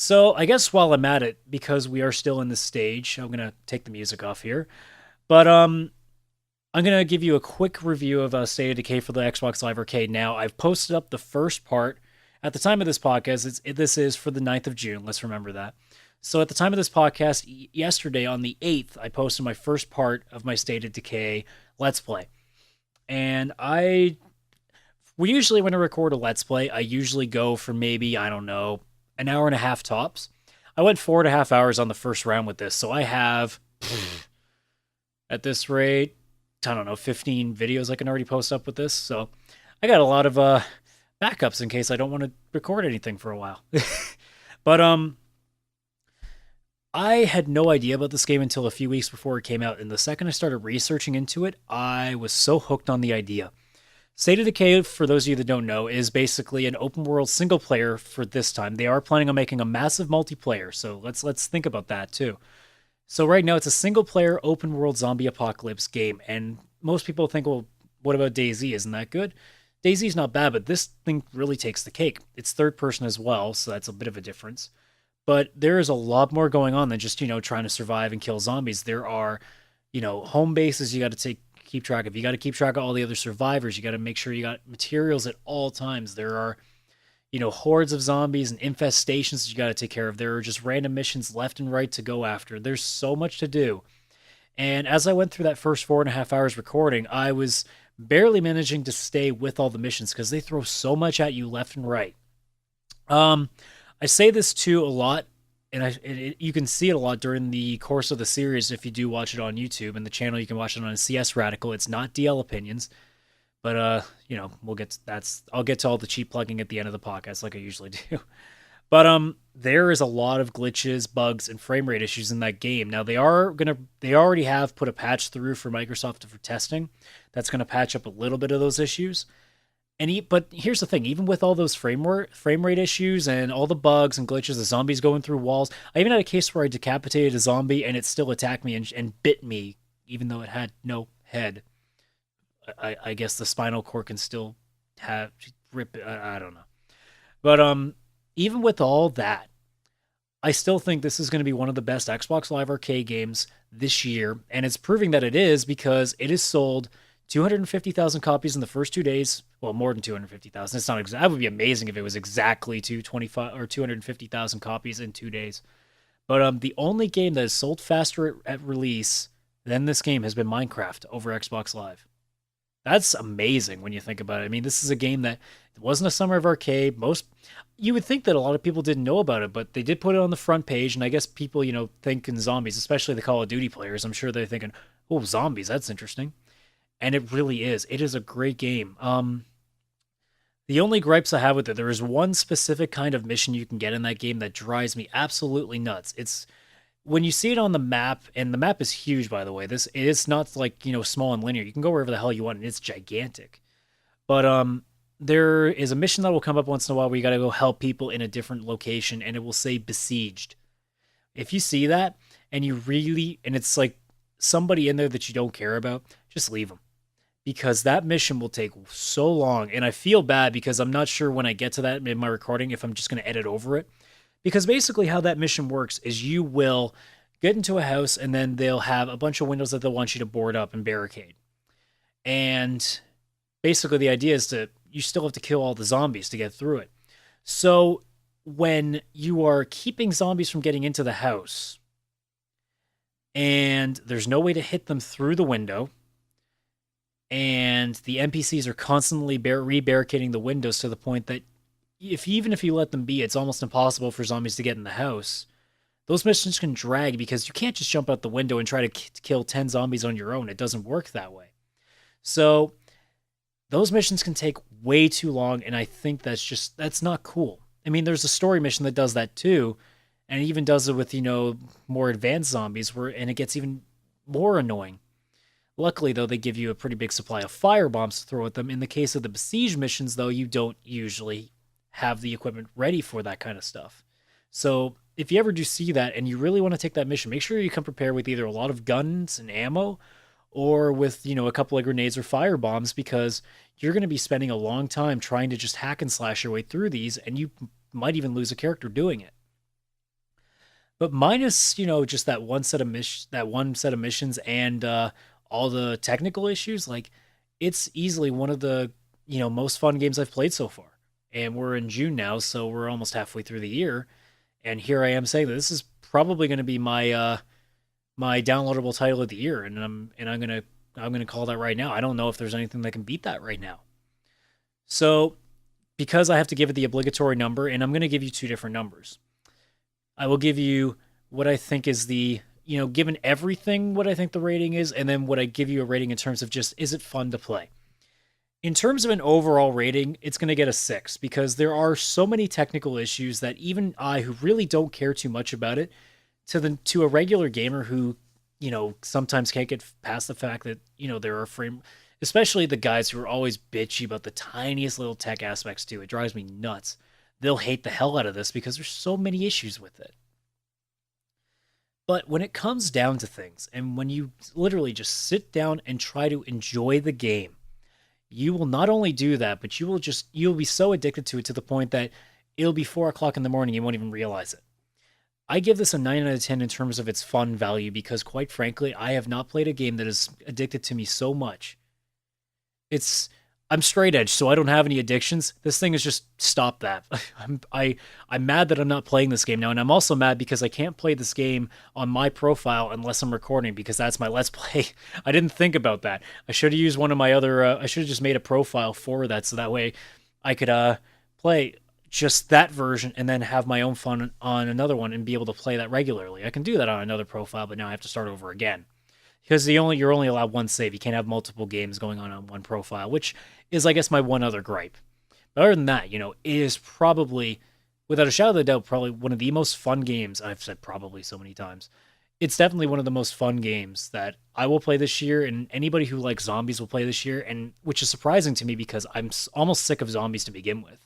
So I guess while I'm at it, because we are still in this stage, I'm gonna take the music off here. But I'm gonna give you a quick review of State of Decay for the Xbox Live Arcade. Now I've posted up the first part. At the time of this podcast, this is for the 9th of June. Let's remember that. So at the time of this podcast, yesterday on the 8th, I posted my first part of my State of Decay Let's Play. And we usually, when I record a Let's Play, I usually go for maybe, I don't know, an hour and a half tops. I went 4.5 hours on the first round with this, so I have, at this rate, I don't know, 15 videos I can already post up with this. So I got a lot of backups in case I don't want to record anything for a while. But I had no idea about this game until a few weeks before it came out, and the second I started researching into it, I was so hooked on the idea. State of Decay, for those of you that don't know, is basically an open world single player for this time. They are planning on making a massive multiplayer, so let's think about that too. So right now it's a single player open world zombie apocalypse game, and most people think, well, what about DayZ? Isn't that good? DayZ's not bad, but this thing really takes the cake. It's third person as well, so that's a bit of a difference. But there is a lot more going on than just, trying to survive and kill zombies. There are, home bases you got to keep track of. You got to keep track of all the other survivors. You got to make sure you got materials at all times. There are, hordes of zombies and infestations that you got to take care of. There are just random missions left and right to go after. There's so much to do. And as I went through that first 4.5 hours recording, I was barely managing to stay with all the missions because they throw so much at you left and right. I say this too a lot, and you can see it a lot during the course of the series if you do watch it on YouTube, and the channel you can watch it on CS Radical. It's not DLOpinions, but we'll get to, that's I'll get to all the cheap plugging at the end of the podcast like I usually do. But there is a lot of glitches, bugs, and frame rate issues in that game. Now they already have put a patch through for Microsoft for testing. That's gonna patch up a little bit of those issues. But here's the thing: even with all those frame rate issues and all the bugs and glitches, the zombies going through walls. I even had a case where I decapitated a zombie and it still attacked me and bit me, even though it had no head. I guess the spinal cord can still have rip. I don't know, but even with all that, I still think this is going to be one of the best Xbox Live Arcade games this year, and it's proving that it is because it has sold 250,000 copies in the first 2 days. Well, more than 250,000. It's not exact. That would be amazing if it was exactly 225 or 250,000 copies in 2 days. But the only game that has sold faster at release than this game has been Minecraft over Xbox Live. That's amazing when you think about it. I mean, this is a game that wasn't a summer of arcade. You would think that a lot of people didn't know about it, but they did put it on the front page, and I guess people, thinking zombies, especially the Call of Duty players, I'm sure they're thinking, "Oh, zombies, that's interesting." And it really is. It is a great game. The only gripes I have with it, there is one specific kind of mission you can get in that game that drives me absolutely nuts. It's when you see it on the map, and the map is huge, by the way. It is not like, small and linear. You can go wherever the hell you want, and it's gigantic. But there is a mission that will come up once in a while where you got to go help people in a different location, and it will say besieged. If you see that, and it's like somebody in there that you don't care about, just leave them. Because that mission will take so long, and I feel bad because I'm not sure when I get to that in my recording if I'm just going to edit over it. Because basically how that mission works is you will get into a house, and then they'll have a bunch of windows that they'll want you to board up and barricade. And basically the idea is you still have to kill all the zombies to get through it. So when you are keeping zombies from getting into the house, and there's no way to hit them through the window, and the NPCs are constantly re-barricading the windows to the point that even if you let them be, it's almost impossible for zombies to get in the house. Those missions can drag because you can't just jump out the window and try to kill 10 zombies on your own. It doesn't work that way. So those missions can take way too long, and I think that's not cool. I mean, there's a story mission that does that too, and it even does it with, more advanced zombies, and it gets even more annoying. Luckily, though, they give you a pretty big supply of fire bombs to throw at them. In the case of the besiege missions, though, you don't usually have the equipment ready for that kind of stuff. So if you ever do see that and you really want to take that mission, make sure you come prepared with either a lot of guns and ammo or with, a couple of grenades or fire bombs, because you're going to be spending a long time trying to just hack and slash your way through these, and you might even lose a character doing it. But minus, just that one set of missions and all the technical issues, like it's easily one of the, most fun games I've played so far. And we're in June now, so we're almost halfway through the year. And here I am saying that this is probably going to be my downloadable title of the year, and I'm gonna call that right now. I don't know if there's anything that can beat that right now. So because I have to give it the obligatory number, and I'm going to give you two different numbers. I will give you what I think is the, given everything, what I think the rating is, and then what I give you a rating in terms of just, is it fun to play? In terms of an overall rating, it's going to get a 6 because there are so many technical issues that even I, who really don't care too much about it, to a regular gamer who, sometimes can't get past the fact that, there are especially the guys who are always bitchy about the tiniest little tech aspects too. It drives me nuts. They'll hate the hell out of this because there's so many issues with it. But when it comes down to things, and when you literally just sit down and try to enjoy the game, you will not only do that, but you'll be so addicted to it to the point that it'll be 4 o'clock in the morning, you won't even realize it. I give this a 9 out of 10 in terms of its fun value because, quite frankly, I have not played a game that has addicted to me so much. It's I'm straight edge, so I don't have any addictions. This thing has just stopped that. I'm mad that I'm not playing this game now, and I'm also mad because I can't play this game on my profile unless I'm recording because that's my Let's Play. I didn't think about that. I should have used one of my other. I should have just made a profile for that, so that way I could play just that version and then have my own fun on another one and be able to play that regularly. I can do that on another profile, but now I have to start over again because you're only allowed one save. You can't have multiple games going on one profile, which is, I guess, my one other gripe. But other than that, it is probably, without a shadow of a doubt, probably one of the most fun games. I've said probably so many times. It's definitely one of the most fun games that I will play this year, and anybody who likes zombies will play this year, and which is surprising to me because I'm almost sick of zombies to begin with.